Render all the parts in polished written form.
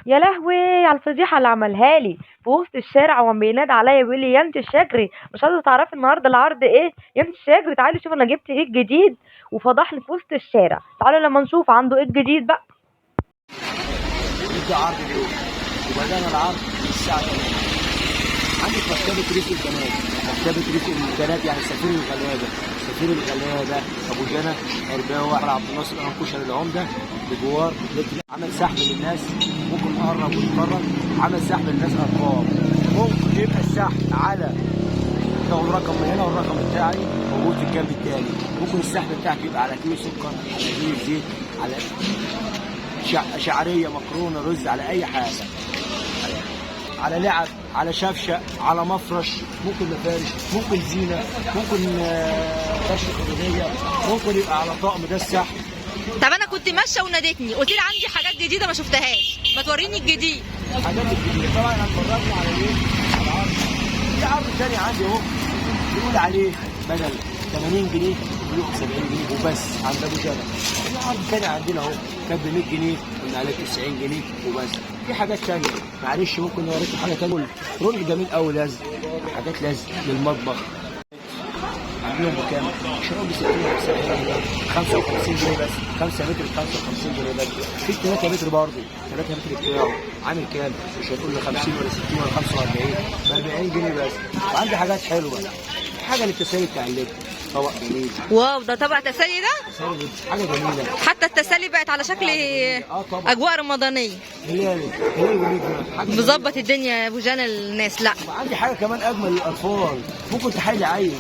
يا لهوي على الفضيحه اللي عملها لي في وسط الشارع وعم بينادي عليا بيقول لي يا انت الشاكري، مش عايزه تعرفي النهارده العرض ايه؟ يا انت الشاكري تعالي شوف انا جبت ايه الجديد. وفضحني في وسط الشارع. تعالوا لما نشوف عنده ايه الجديد بقى. يبدأ عرض اليوم وبدأنا العرض الساعة 8. عندك مكتبة ريف البنات، مكتبة ريف البنات يعني سفير الغلابة، سفير الغلابة أبو جنى عرباوي على عبد الناصر أنكوشة للعمدة بجوار عمل سحب للناس. ممكن نقرب ونقرب. عمل سحب للناس أرقام. ممكن يبقى السحب على تاخد رقم من هنا والرقم بتاعي موجود في الجنب التاني. ممكن السحب بتاعك يبقى على كيلو سكر، على كيلو زيت، على شعريه، مكرونه، رز، على اي حاجه، على لعب، على شفشه، على مفرش، ممكن مفارش، ممكن زينه، ممكن فرش خدوديه، ممكن يبقى على طقم. ده السحب. طب انا كنت ماشيه وناديتني قلت لي عندي حاجات جديده ما شفتهاش، ما توريني الجديد. الحاجات الجديده طبعا انا اتفرجنا على ايه؟ على عرض. في عرض تاني عندي اهو بيقول عليه بدل 80 جنيه يقول 70 جنيه وبس عند ابو جنى. في عرض تاني عندنا اهو كان ب 100 جنيه قلنا عليه 90 جنيه وبس. في حاجات تانيه معلش ممكن نوريكم حاجه تانيه. رول جميل قوي لازم، حاجات لازم للمطبخ. عاملينهم بكام؟ شرايط ب 60 55 جنيه بس، 5 متر ب 55 جنيه بس. في 3 متر برضه، 3 متر بتاعه عامل كام؟ مش هتقول له 50 ولا 60 ولا 45 ب 40 جنيه بس. وعندي حاجات حلوه، حاجه للتسالي بتاع اللب، طبق جميل. واو، ده طبق تسالي ده؟ حاجه جميله. حتى التسالي بقت على شكل طبعا اجواء رمضانيه. هلالي ونجمه، حاجه مظبط الدنيا يا ابو جنى الناس. لا عندي حاجه كمان اجمل للاطفال، ممكن تحايلي عيل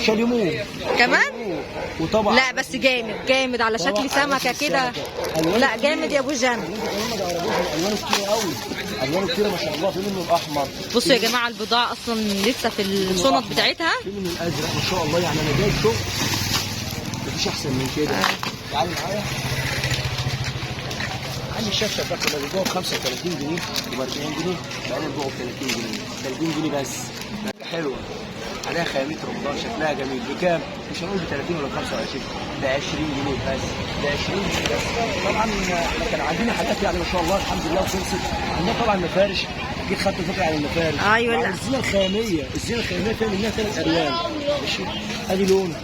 شاليمون كمان. وطبعا لا بس جامد جامد على شكل سمكه كده. لا جامد يا ابو جنى. الوان كتير قوي، الوان كتير ما شاء الله. في منه الاحمر. بصوا يا جماعه البضاعه اصلا لسه في الشنط بتاعتها. في منه الازرق ما شاء الله. يعني انا جاي شغل مفيش احسن من كده. تعالي معايا. عندي الشفشه بتاعت اللي جوه ب 35 جنيه وب 40 جنيه، بقى جوه ب 30 جنيه، 30 جنيه بس. حلوه عليها خيامية رمضان شكلها جميل. بكام؟ مش هنقول ب 30 ولا ب 25، ب 20 جنيه بس، ب 20 جنيه بس. طبعا احنا كان عندنا حاجات يعني ما شاء الله الحمد لله وخلصت. عندنا طبعا مفارش، اكيد خدتوا فكره عن المفارش. ايوه. لا الزينه الخياميه، الزينه الخياميه فيها منها 3 الوان. ماشي، ادي لون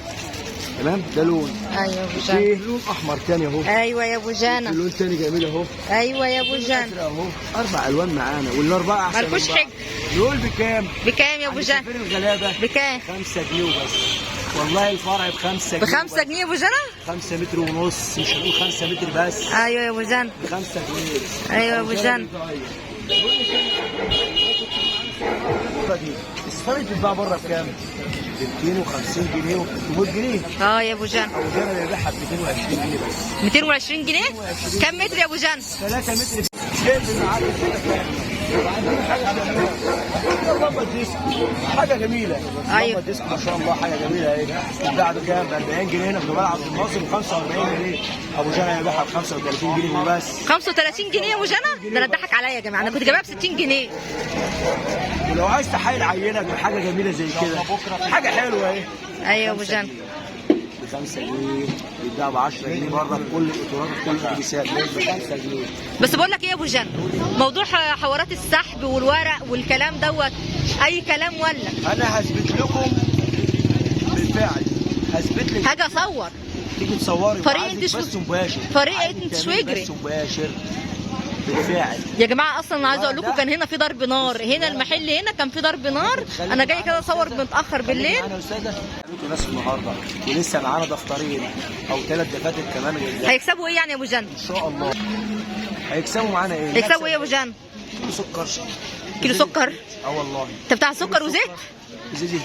تمام، ده لون. ايوه يا ابو في جنى. لون احمر تاني اهو. ايوه يا ابو جنى. لون تاني جميل اهو. ايوه يا ابو جنى. ازرق اهو. 4 الوان معانا والاربعه احسن. مالكوش حج. دول بكام؟ بكام يا ابو جنى؟ سفير الغلابه بكام؟ 5 جنيه وبس. والله الفرع ب 5 جنيه. ب5 جنيه يا ابو جنى؟ 5 متر ونص، مش هنقول 5 متر بس. ايوه يا ابو جنى. ب 5 جنيه. ايوه يا ابو جنى. الصفارة بتتباع بره بكام؟ ب 250 جنيه و 300 جنيه. اه يا ابو جنى. ابو جنى بيبيعها ب 220 جنيه بس. 220 جنيه؟ كم متر يا ابو جنى؟ 3 متر. شايف معاك كده. وعندنا حاجه ديسك، حاجه جميله. ايوه ديسك ما شاء الله، حاجه جميله اهي. بتتباع بكام؟ ب 40 جنيه هنا في جمال عبد الناصر، ب 45 جنيه. ابو جنى هيبيعها ب 35 جنيه وبس. 35 جنيه يا ابو جنى؟ ده انا اتضحك عليا يا جماعه، انا كنت جايبها ب 60 جنيه. ولو عايز تحايل عينك بحاجه جميله زي كده، حاجه حلوه اهي. ايوه يا ابو جنى. ب 5 جنيه، بيتباع ب 10 جنيه بره في كل الاطارات، في كل الاتوبيسات ب 5 جنيه. بس بقول لك ايه يا ابو جنى، موضوع حوارات السحب والورق والكلام دوت اي كلام ولا؟ انا هثبت لكم بالفعل، هثبت لك. هاجي اصور. تيجي تصوري فريق وعايزك انت بس مباشر. فريق عايزك انت تعملي شويجري. بس مباشر بالفعل. يا جماعه اصلا انا عايزه اقول لكم كان هنا في ضرب نار، هنا المحل هنا كان في ضرب نار. انا جاي كده اصور متاخر بالليل. انا استاذه عملتوا ناس النهارده ولسه معانا دفترين او 3 دفاتر كمان غير ده. هيكسبوا ايه يعني يا ابو جنى؟ ان شاء الله هيكسبوا معانا ايه؟ هيكسبوا ايه يا ابو جنى؟ كيلو سكر. كيلو سكر؟ اه والله. انت بتاع سكر وزيت؟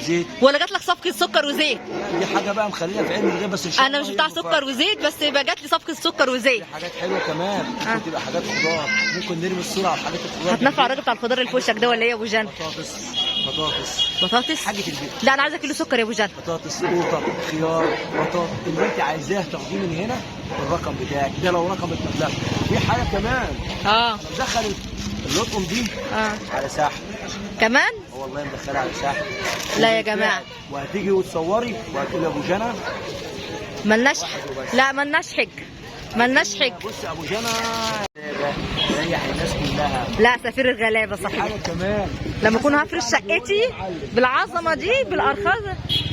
زيت. ولا جات لك صفقه سكر وزيت؟ دي حاجه بقى مخلينا في علم الغيب بس ان شاء الله. انا مش بتاع سكر وزيت، بس يبقى جات لي صفقه سكر وزيت. في حاجات حلوه كمان، ممكن تبقى حاجات خضار، ممكن نرمي الصوره على حاجات الخضار. هتنفع الراجل بتاع الخضار اللي في وشك ده ولا ايه يا ابو جنى؟ بطاطس حاجه البيت. لا انا عايزه كيلو سكر يا ابو جنى. بطاطس، قوطه، خيار، بطاطا، اللي انت عايزاه تاخديه من هنا بالرقم بتاعك ده لو رقم المبلغ. في حاجه كمان، مدخل اللطم دي على ساحل كمان. والله مدخلها على ساحل. لا يا جماعه. وهتيجي وتصوري وهتقولي يا ابو جنى ملناش. لا ملناش حج، ملناش حج. بص ابو جنى ريح الناس كلها. لا سفير الغلابه في صحيح. حاجه كمان، لما اكون هفرش شقتي بالعظمه دي بالارخص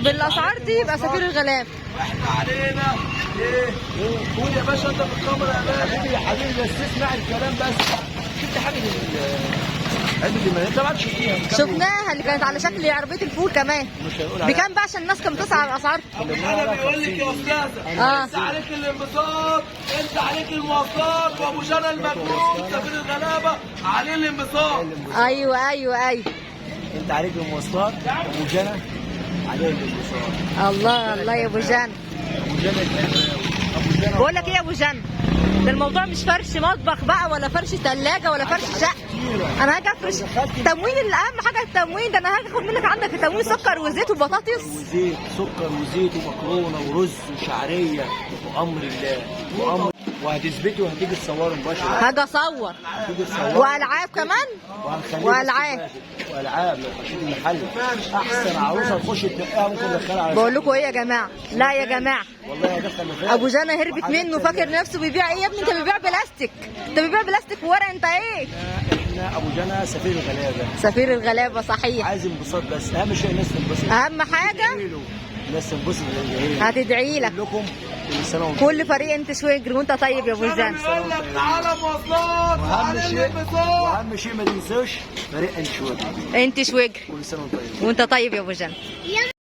بالاسعار دي يبقى سفير الغلابه. احنا علينا ايه؟ قول يا باشا انت في الكاميرا يا باشا. حبيبي يا حبيبي بس اسمع الكلام بس. شفت حاجه علبه الملح انت ما تشوفيها؟ شفناها اللي كانت على شكل عربيه الفول كمان. مش هنقول عليها. بكام بقى عشان الناس كانت بتسعر على الاسعار؟ انا بيقول لك يا استاذه انت عليك الانبساط، انت عليك المواصلات، وابو جنى المجنون سفير الغلابه عليه الانبساط. ايوه ايوه ايوه. انت عليك المواصلات، ابو جنى عليه الانبساط. الله الله يا ابو جان. ابو جنى ابو جنى بقول لك ايه يا ابو جان، ده الموضوع مش فرش مطبخ بقى ولا فرش ثلاجه ولا فرش شقه. انا هاجي افرش تموين، اللي اهم حاجه التموين ده. انا هاجي اخد منك عندك التموين سكر وزيت وبطاطس وزيت، سكر وزيت ومكرونه ورز وشعريه وامر الله وامر، وهتثبتي وهتيجي تصوري مباشره. هاجي اصور هتيجي تصوري والعاب كمان. وهنخليك والعاب. والعاب لو خشيت المحل احسن عروسه تخش تنقيها ممكن تدخلها على بقول لكم ايه يا جماعه، لا يا جماعه والله هدخل مفاجأة. ابو جانا هربت منه فاكر نفسه بيبيع ايه. يا ابني انت بتبيع بلاستيك، انت بتبيع بلاستيك وورق. انت ايه؟ احنا ابو جنى سفير الغلابه. سفير الغلابه صحيح. عايز انبساط بس، اهم شيء الناس تنبسط. اهم حاجه الناس تنبسط بالجاهليه. هتدعي لك لكم كل سنه وانتم كل فريق انت شويجر وانت طيب يا ابو جان. بيقول لك تعالى مواصلات واهم شيء ما تنسوش فريق انشوده. انت شويجر كل سنه وانتم طيبين. وانت طيب يا ابو جان.